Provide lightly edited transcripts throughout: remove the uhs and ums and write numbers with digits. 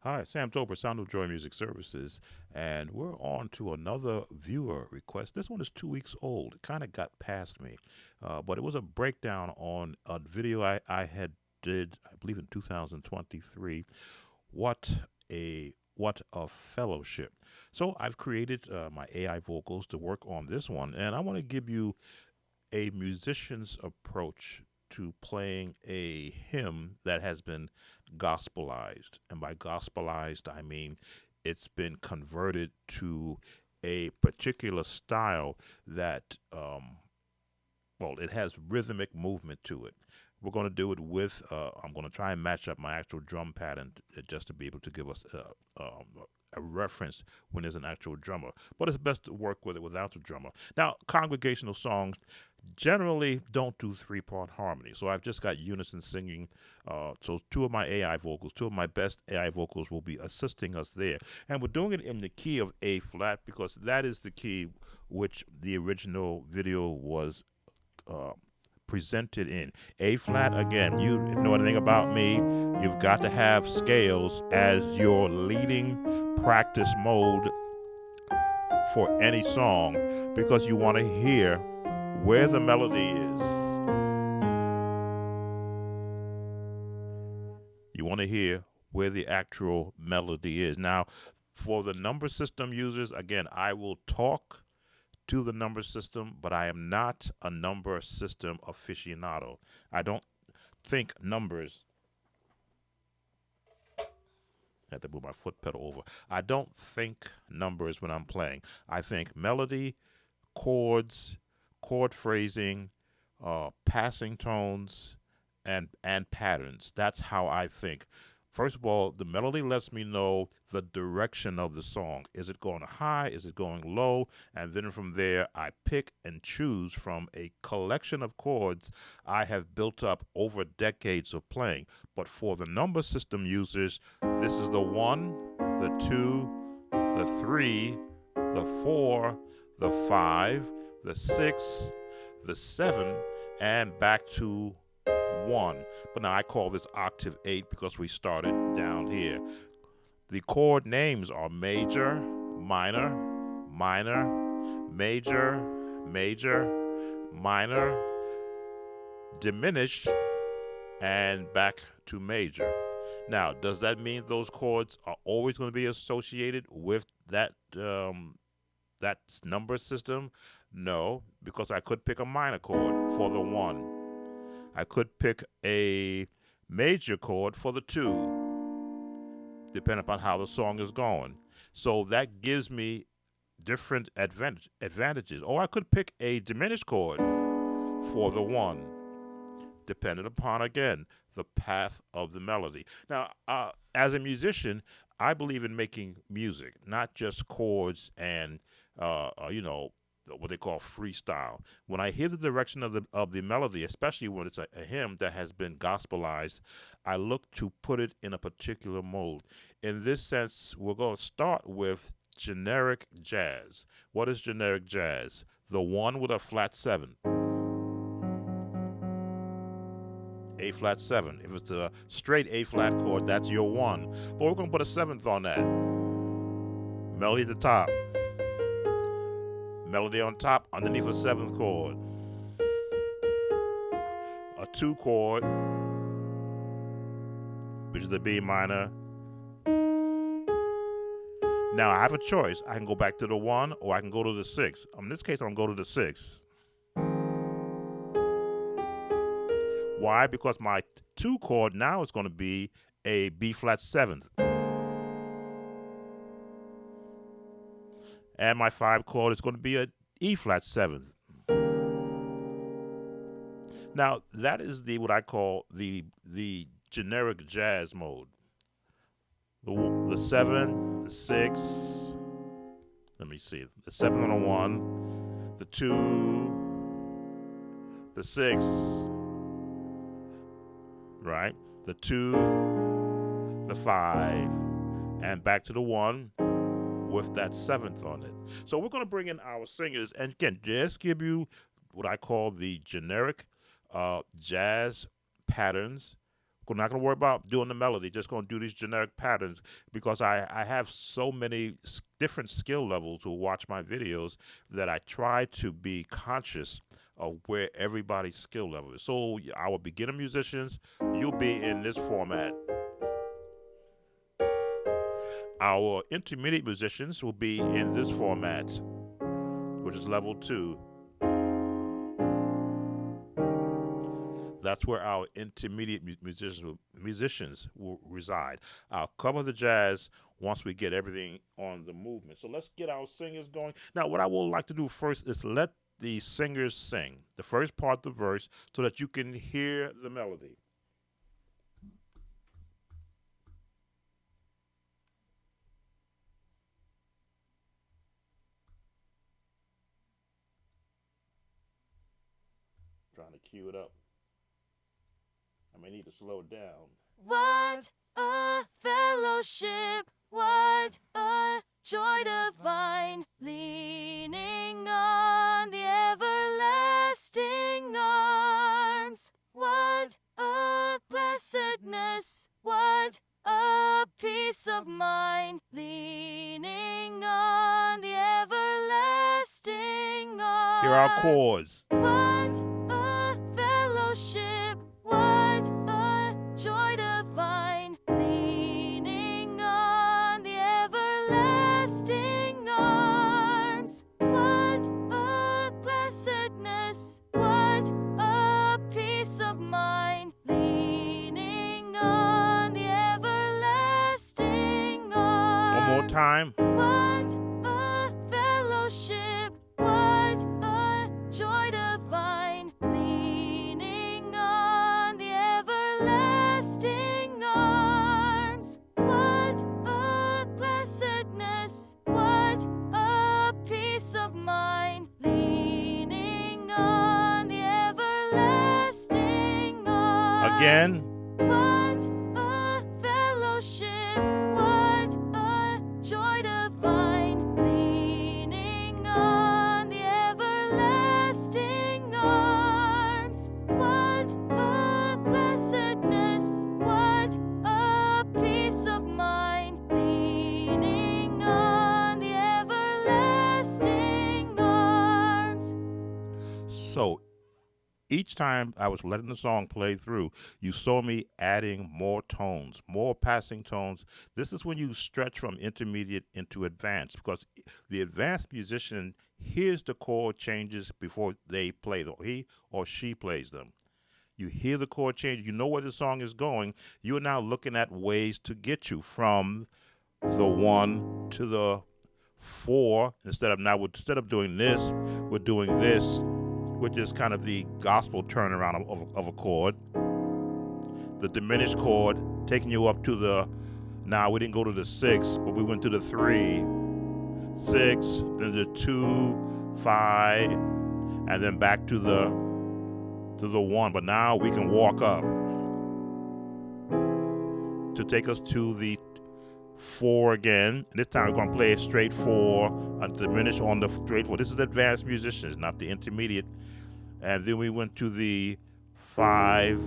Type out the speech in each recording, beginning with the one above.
Hi, Sam Tober, Sound of Joy Music Services, and we're on to another viewer request. This one is 2 weeks old. It kind of got past me, but it was a breakdown on a video I had did, I believe, in 2023. What what a fellowship! So I've created my AI vocals to work on this one, and I want to give you a musician's approach to playing a hymn that has been gospelized. And by gospelized, I mean it's been converted to a particular style that, well, it has rhythmic movement to it. We're going to do it with, I'm going to try and match up my actual drum pattern just to be able to give us a reference when there's an actual drummer. But it's best to work with it without the drummer. Now, congregational songs generally don't do three-part harmony. So I've just got unison singing. So two of my AI vocals, two of my best AI vocals will be assisting us there. And we're doing it in the key of A flat because that is the key which the original video was uh, presented in. A flat, again, you know anything about me, you've got to have scales as your leading practice mode for any song because you want to hear where the melody is. You want to hear where the actual melody is. Now, for the number system users, again, I will talk to the number system, but I am not a number system aficionado. I don't think numbers. I had to move my foot pedal over. I don't think numbers when I'm playing. I think melody, chords, chord phrasing, passing tones, and patterns. That's how I think. First of all, the melody lets me know the direction of the song. Is it going high? Is it going low? And then from there, I pick and choose from a collection of chords I have built up over decades of playing. But for the number system users, this is the one, the two, the three, the four, the five, the six, the seven, and back to one. But now I call this octave 8 because we started down here. The chord names are major, minor, minor, major, major, minor, diminished, and back to major. Now, does that mean those chords are always going to be associated with that number system? No, because I could pick a minor chord for the one. I could pick a major chord for the two, depending upon how the song is going. So that gives me different advantages. Or I could pick a diminished chord for the one, depending upon, again, the path of the melody. Now, as a musician, I believe in making music, not just chords and, what they call freestyle. When I hear the direction of the melody, especially when it's a hymn that has been gospelized, I look to put it in a particular mode. In this sense, we're going to start with generic jazz. What is generic jazz? The one with a flat seven. A flat seven. If it's a straight A flat chord, that's your one. But we're going to put a seventh on that. Melody at the top. Melody on top underneath a seventh chord. A two chord, which is the B minor. Now I have a choice. I can go back to the one or I can go to the six. In this case, I'm going to go to the six. Why? Because my two chord now is going to be a B flat seventh. And my five chord is going to be a E flat seventh. Now that is what I call the generic jazz mode. The seven, the six. Let me see. The seven on the one, the two, the six. Right? The two, the five, and back to the one with that seventh on it. So we're going to bring in our singers and again, just give you what I call the generic jazz patterns We're not going to worry about doing the melody. Just going to do these generic patterns because I have so many different skill levels who watch my videos that I try to be conscious of where everybody's skill level is. So our beginner musicians, you'll be in this format. Our intermediate musicians will be in this format, which is level 2. That's where our intermediate musicians will reside. I'll cover the jazz once we get everything on the movement. So let's get our singers going. Now, what I would like to do first is let the singers sing the first part of the verse so that you can hear the melody. Trying to cue it up. I may need to slow it down. What a fellowship, what a joy divine, leaning on the everlasting arms. What a blessedness, what a peace of mind, leaning on the everlasting arms. Here are our chords. What a fellowship, what a joy divine, leaning on the everlasting arms. What a blessedness, what a peace of mind, leaning on the everlasting arms. One more time. What a fellowship, what a joy divine, leaning on the everlasting arms. What a blessedness, what a peace of mind, leaning on the everlasting arms. Again. What a fellowship, what a joy divine, leaning on the everlasting arms. What a blessedness, what a peace of mind, leaning on the everlasting arms. So each time I was letting the song play through, you saw me adding more tones, more passing tones. This is when you stretch from intermediate into advanced because the advanced musician hears the chord changes before they play them. He or she plays them. You hear the chord change. You know where the song is going. You're now looking at ways to get you from the 1 to the 4. Instead of doing this, we're doing this, which is kind of the gospel turnaround of a chord. The diminished chord taking you up to the, now we didn't go to the 6, but we went to the 3, 6, then the 2, 5, and then back to the 1. But now we can walk up to take us to the 4 again. And this time we're going to play a straight 4, a diminished on the straight 4. This is advanced musicians, not the intermediate. And then we went to the 5,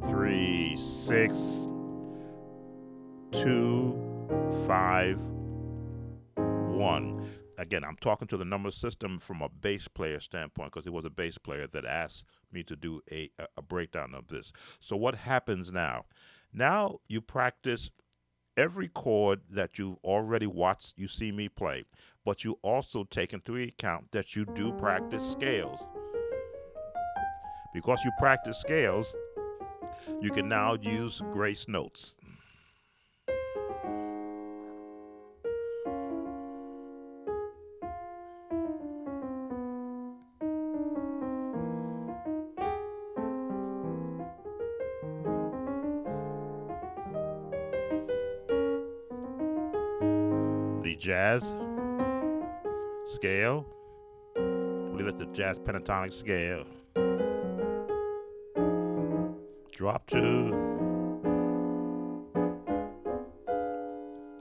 3, 6, 2, 5, 1. Again, I'm talking to the number system from a bass player standpoint because it was a bass player that asked me to do a breakdown of this. So what happens now? Now you practice every chord that you've already watched, you see me play, but you also take into account that you do practice scales. Because you practice scales, you can now use grace notes. The jazz scale, I believe that's the jazz pentatonic scale. Drop to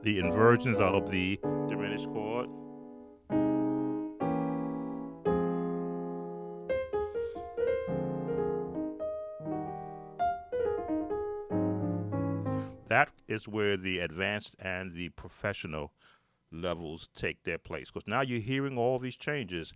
the inversions of the diminished chord. That is where the advanced and the professional levels take their place. Because now you're hearing all these changes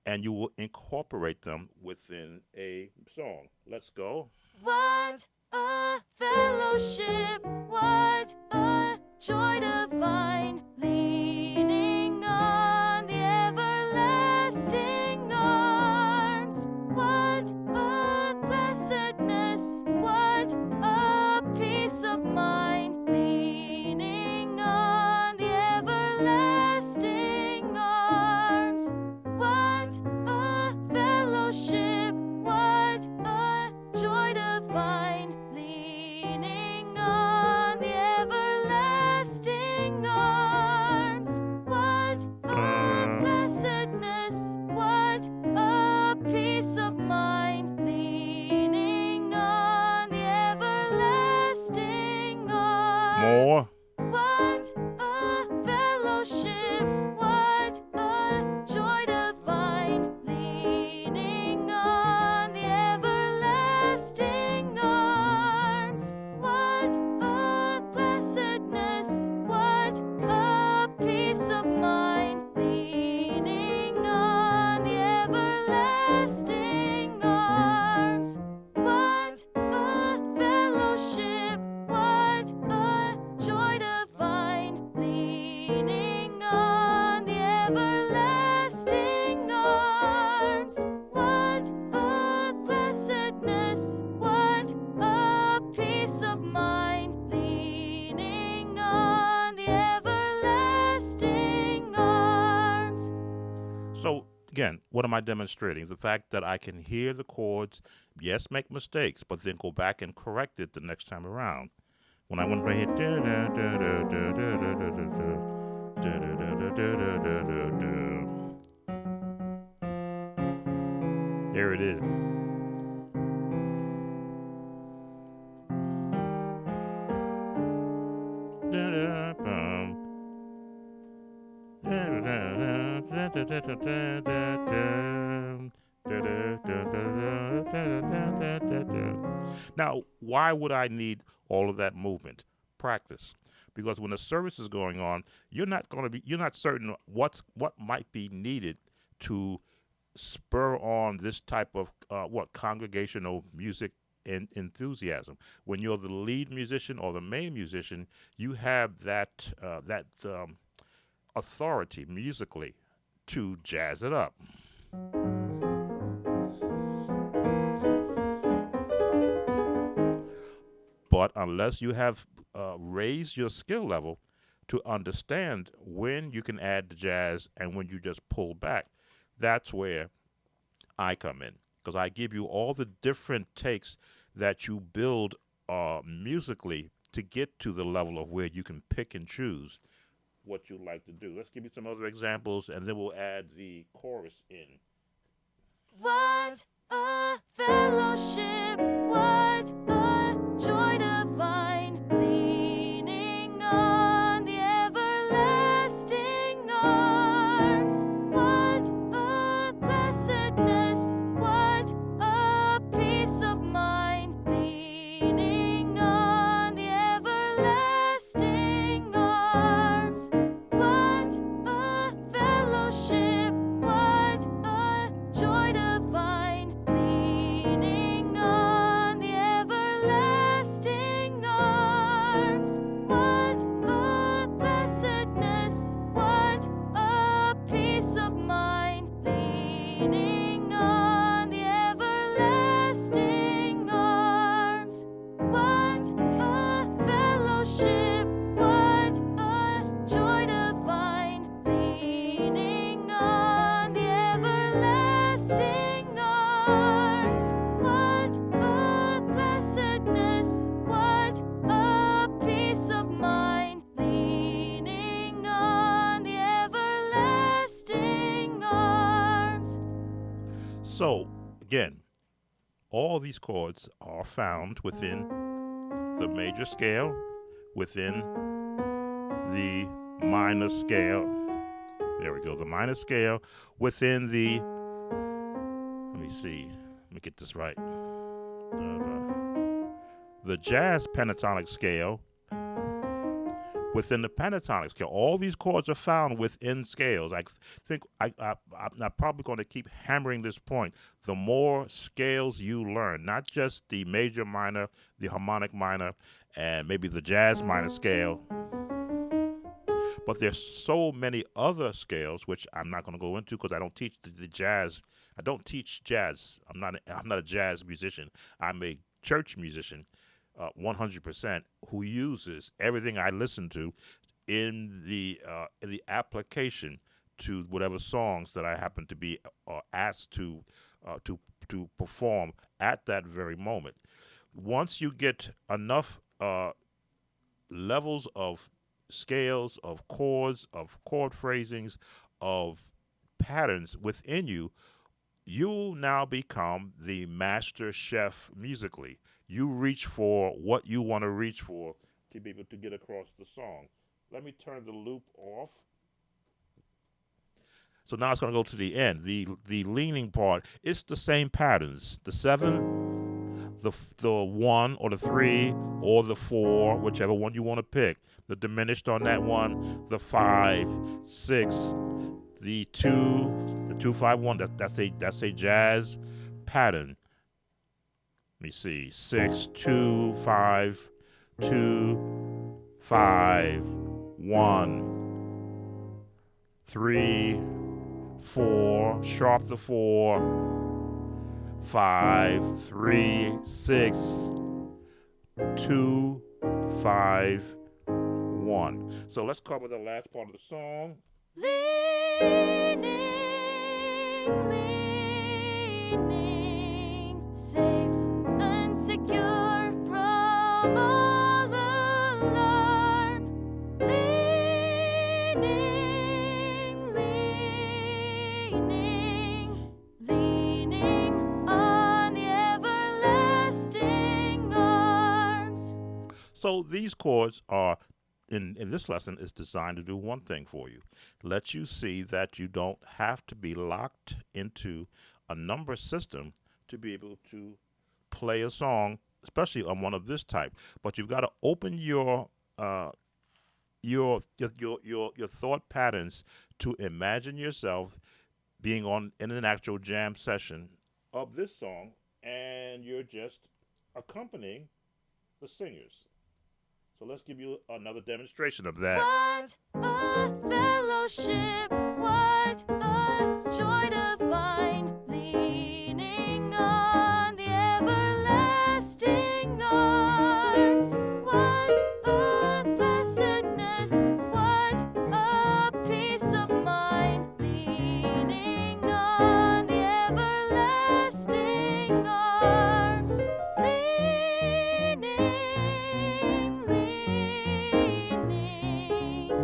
and you will incorporate them within a song. Let's go. What a fellowship, what a joy divine, leaning on the everlasting arms. What a blessedness, what a peace of mind, leaning on the everlasting arms. What a fellowship, what a joy divine, leaning on the everlasting arms. What a blessedness, what a peace of mind, leaning on the everlasting arms. More. What a fellowship, what a joy divine, leaning on the everlasting arms. What a blessedness, what a peace of mind, leaning on the everlasting arms. What a fellowship, what a joy divine, leaning on the everlasting arms. What a blessedness, what a peace of mind, leaning on the everlasting arms. So, again, what am I demonstrating? The fact that I can hear the chords, yes, make mistakes, but then go back and correct it the next time around. When I went right here, there it is. Now, why would I need all of that movement? Practice. Because when the service is going on, you're not certain what might be needed to spur on this type of congregational music and enthusiasm. When you're the lead musician or the main musician, you have that authority musically to jazz it up. But unless you have raised your skill level to understand when you can add the jazz and when you just pull back, that's where I come in. Because I give you all the different takes that you build musically to get to the level of where you can pick and choose what you like to do. Let's give you some other examples, and then we'll add the chorus in. What a fellowship, what a joy divine, leaning on the everlasting arms. What a blessedness, what a peace of mind, leaning on the everlasting arms. What a fellowship, what a joy divine, leaning on the everlasting arms. What a blessedness, what a peace of mind, leaning on the everlasting arms. What a fellowship, what a joy divine, leaning on the everlasting arms. What a blessedness, what a peace of mind, leaning on the everlasting arms. So, again, all these chords are found within the major scale, within the minor scale. There we go, the minor scale, within the, let me see, let me get this right. The jazz pentatonic scale, within the pentatonic scale. All these chords are found within scales. I think I'm probably going to keep hammering this point. The more scales you learn, not just the major minor, the harmonic minor, and maybe the jazz minor scale, but there's so many other scales which I'm not going to go into because I don't teach the jazz. I don't teach jazz. I'm not a jazz musician. I'm a church musician, 100%, who uses everything I listen to in the application to whatever songs that I happen to be asked to perform at that very moment. Once you get enough levels of scales, of chords, of chord phrasings, of patterns within you, you'll now become the master chef musically. You reach for what you want to reach for to be able to get across the song. Let me turn the loop off. So now it's going to go to the end. The leaning part, it's the same patterns. The 7, the 1 or the 3 or the 4, whichever one you want to pick. The diminished on that one, the 5, 6, the 2, the 2 5 1. That's a jazz pattern. Let me see. 6 2 5 2 5 1 3 4, sharp the 4, 5 3 6 2 5 1. So let's cover the last part of the song. Leaning, safe and secure from all alarm. Leaning on the everlasting arms. So these chords are in this lesson is designed to do one thing for you. Let you see that you don't have to be locked into a number system to be able to play a song, especially on one of this type. But you've got to open your thought patterns to imagine yourself being in an actual jam session of this song, and you're just accompanying the singers. So let's give you another demonstration of that. What a fellowship, what a joy divine, leaning on the everlasting arms. What a blessedness, what a peace of mind, leaning on the everlasting arms.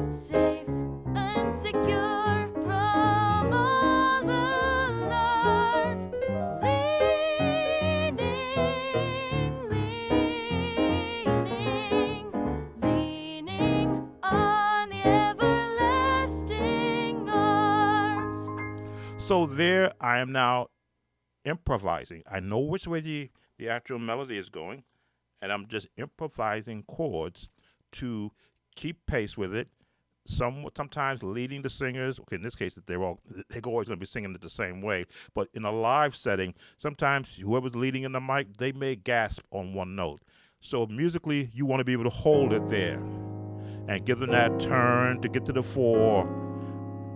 Safe and secure from all alarm. Leaning on the everlasting arms. So there I am now improvising. I know which way the actual melody is going, and I'm just improvising chords to keep pace with it. Sometimes leading the singers. Okay, in this case, they're always going to be singing it the same way. But in a live setting, sometimes whoever's leading in the mic, they may gasp on one note. So musically, you want to be able to hold it there and give them that turn to get to the 4.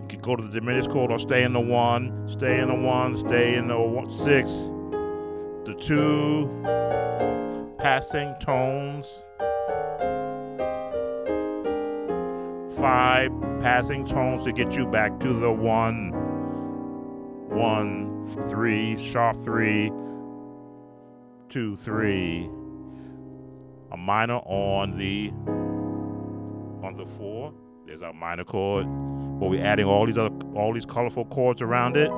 You can go to the diminished chord or stay in the 1, stay in the 1, stay in the 6, the 2, passing tones. 5 passing tones to get you back to the 1, 3, sharp 3, 2, 3, a minor on the 4. There's our minor chord, but we're adding all these colorful chords around it.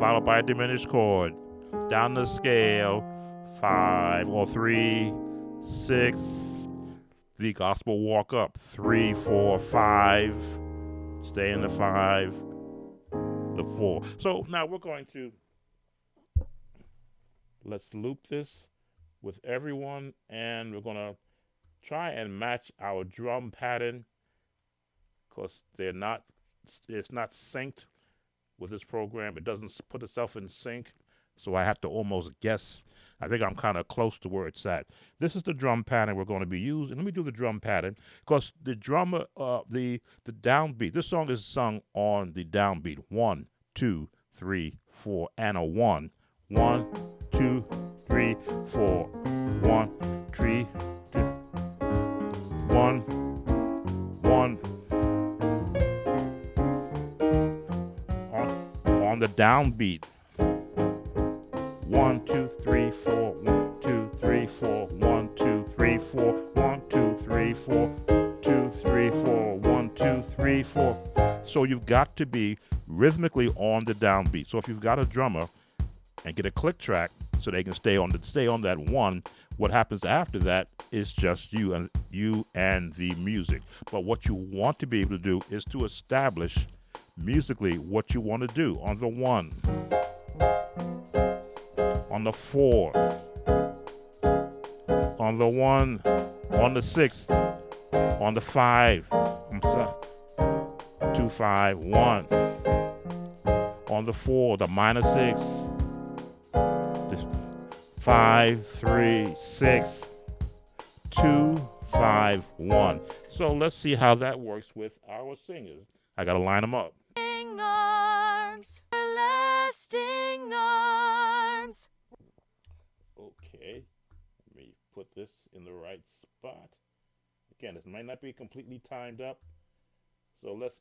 Followed by a diminished chord. Down the scale, 5 or 3, 6. The gospel walk up, 3, 4, 5. Stay in the 5, the 4. So now we're going to let's loop this with everyone, and we're going to try and match our drum pattern because it's not synced with this program. It doesn't put itself in sync, so I have to almost guess. I think I'm kind of close to where it's at. This is the drum pattern we're going to be using. Let me do the drum pattern because the drummer, the downbeat. This song is sung on the downbeat. 1, 2, 3, 4, and a 1. 1, 2, 3, 4. 1, 3, 2, 1, 1. On the downbeat. 1, 2, 3, 4. 1, 2, 3, 4. 1, 2, 3, 4. 1, 2, 3, 4. 2, 3, 4. 1, 2, 3, 4. So you've got to be rhythmically on the downbeat. So if you've got a drummer and get a click track so they can stay on that 1, what happens after that is just you and the music. But what you want to be able to do is to establish musically what you want to do on the 1, on the 4, on the 1, on the 6, on the 5, 2, 5, 1, on the 4, the minor 6, 5, 3, 6, 2, 5, 1. So let's see how that works with our singers. I gotta line them up. Arms, lasting arms. Okay, let me put this in the right spot. Again, this might not be completely timed up, so let's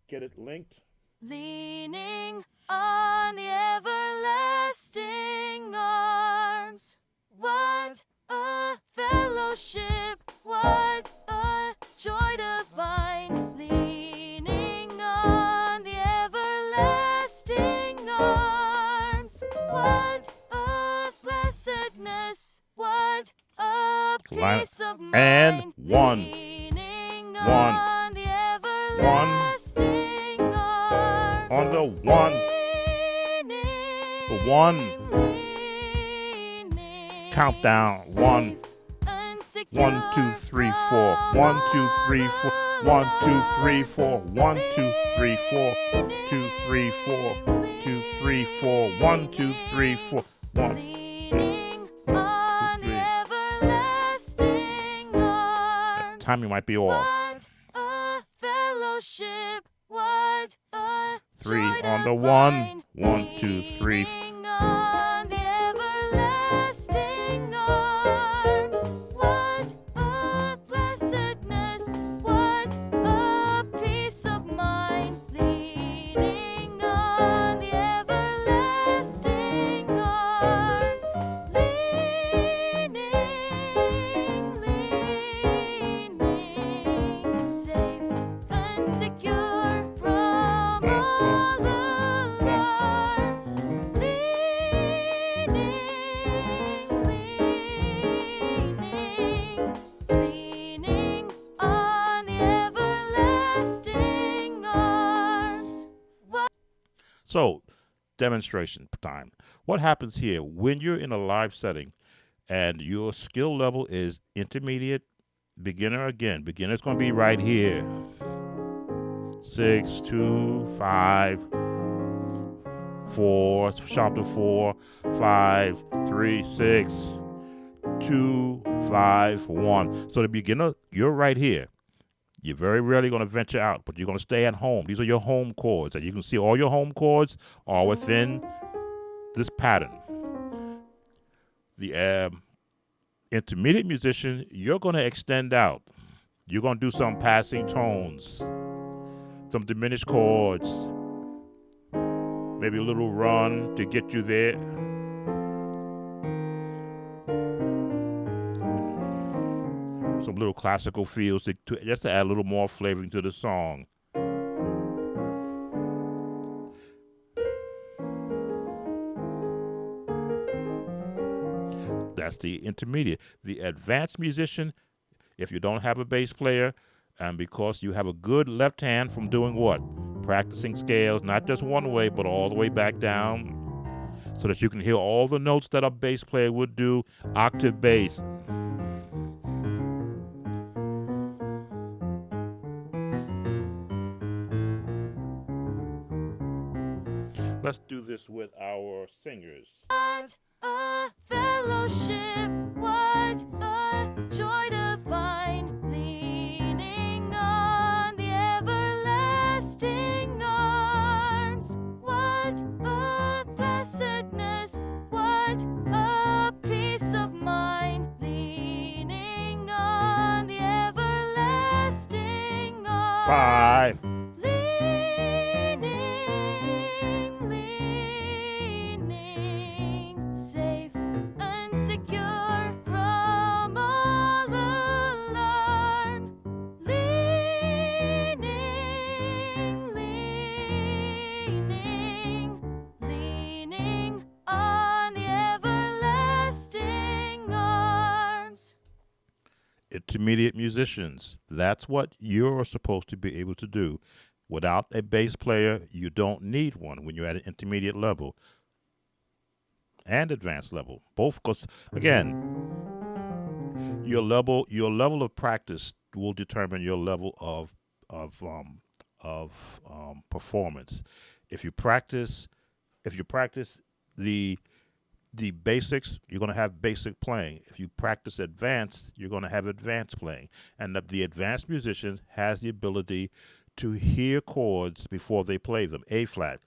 get it linked. Leaning on the everlasting arms. What a fellowship, what a joy divine. Leaning on the everlasting arms. What a blessedness, what a peace of mind. And 1, Leaning 1, on the everlasting arms. on the 1, the 1, countdown. 1, 1, 2, 3, 4. 1, 2, 3, 4. 1, 2, 3, 4. 1, 2, 3, 4. 2, 3, 4. 2, 3, 4. 1, 2, 3, 4. 1. Timing might be off. What a fellowship, what a 3 joy on the 1. divine. 1, 2, 3. Leaning on the everlasting arms. What a blessedness, what a peace of mind. Leaning on the everlasting arms. Leaning, safe and secure from all alarm. Leaning on the everlasting arms. So, demonstration time. What happens here when you're in a live setting and your skill level is intermediate, beginner again. Beginner's going to be right here. 6, 2, 5, 4, sharp to 4, 5, 3, 6, 2, 5, 1. So the beginner, you're right here. You're very rarely going to venture out, but you're going to stay at home. These are your home chords. And you can see all your home chords are within this pattern. The intermediate musician, you're going to extend out. You're going to do some passing tones, some diminished chords, maybe a little run to get you there. Some little classical feels just to add a little more flavoring to the song. That's the intermediate. The advanced musician, if you don't have a bass player, and because you have a good left hand from doing what? Practicing scales, not just one way, but all the way back down. so that you can hear all the notes that a bass player would do, octave bass. Let's do this with our singers. What a fellowship, what a joy divine, leaning on the everlasting arms. What a blessedness, what a peace of mind, leaning on the everlasting arms. 5. Leaning, safe and secure from all alarm. Leaning on the everlasting arms. Intermediate musicians, that's what you're supposed to be able to do. Without a bass player, you don't need one when you're at an intermediate level and advanced level. Both, because again, your level of practice will determine your level of performance. If you practice the basics, you're going to have basic playing. If you practice advanced, you're going to have advanced playing. And the advanced musician has the ability to hear chords before they play them. A flat,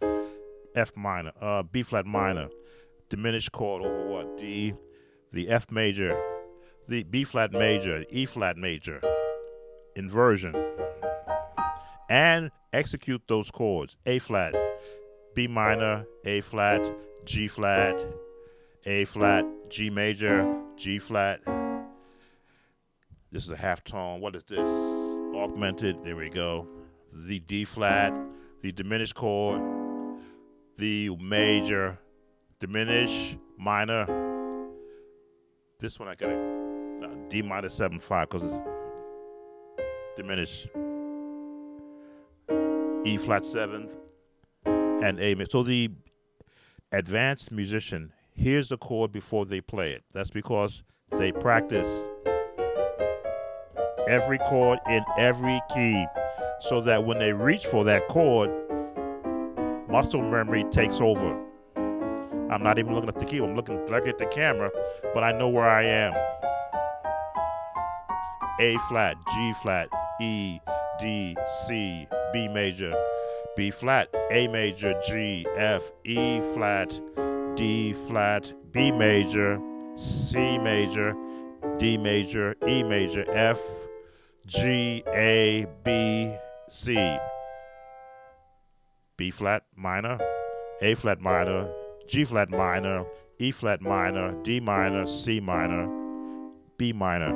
F minor, B flat minor, diminished chord over what? D, the F major, the B flat major, E flat major, inversion, and execute those chords. A flat, B minor, A flat, G flat, A flat, G major, G flat. This is a half tone. What is this? Augmented. There we go. The D flat, the diminished chord, the major, diminish, minor. This one I got a D minor 7/5 because it's diminished. E flat 7th and A. So the advanced musician hears the chord before they play it. That's because they practice every chord in every key, so that when they reach for that chord, muscle memory takes over. I'm not even looking at the key. I'm looking at the camera, but I know where I am. A flat, G flat, E, D, C, B major, B flat, A major, G, F, E flat, D flat, B major, C major, D major, E major, F, G, A, B, C. B flat minor, A flat minor, G flat minor, E flat minor, D minor, C minor, B minor.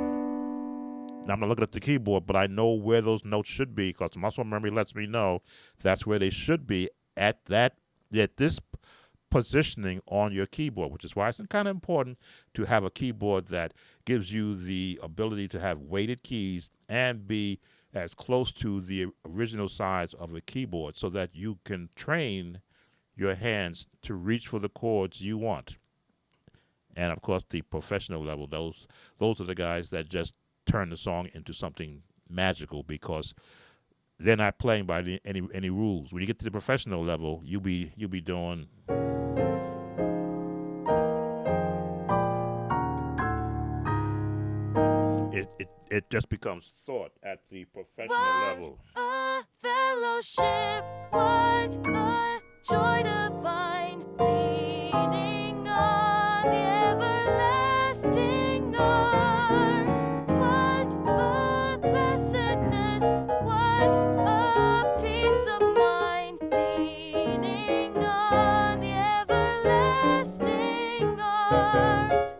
Now I'm not looking at the keyboard, but I know where those notes should be because muscle memory lets me know that's where they should be at this positioning on your keyboard, which is why it's kind of important to have a keyboard that gives you the ability to have weighted keys and be as close to the original size of a keyboard so that you can train your hands to reach for the chords you want. And of course, the professional level, those are the guys that just turn the song into something magical because they're not playing by any rules. When you get to the professional level, you'll be doing it just becomes thought at the professional level. What a fellowship, what a joy divine, leaning on the everlasting arms. What a blessedness, what a peace of mind, leaning on the everlasting arms.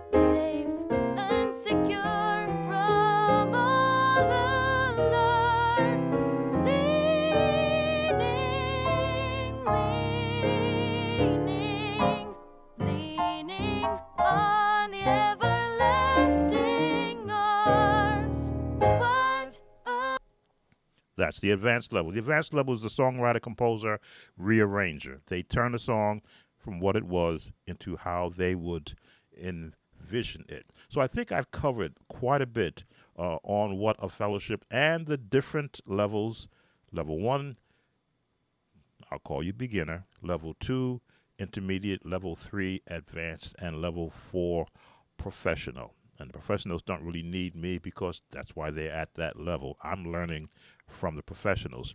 Safe and secure from all alarm. Leaning on That's the advanced level. The advanced level is the songwriter, composer, rearranger. They turn the song from what it was into how they would envision it. So I think I've covered quite a bit on what a fellowship and the different levels. Level one, I'll call you beginner. Level two, intermediate. Level three, advanced. And level four, professional. And the professionals don't really need me because that's why they're at that level. I'm learning from the professionals.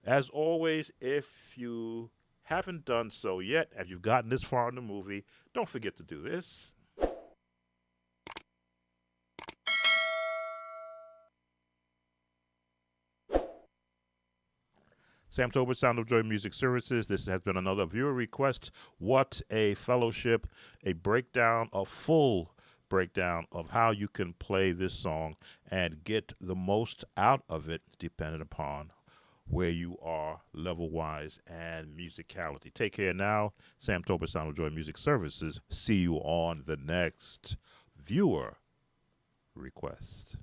As always, if you haven't done so yet, as you've gotten this far in the movie, don't forget to do this. Sam Tolbert, Sound of Joy Music Services. This has been another viewer request. What a fellowship, a breakdown, a full breakdown of how you can play this song and get the most out of it depending upon where you are level wise and musicality. Take care now. Sam Tolbert, Sound of Joy Music Services. See you on the next viewer request.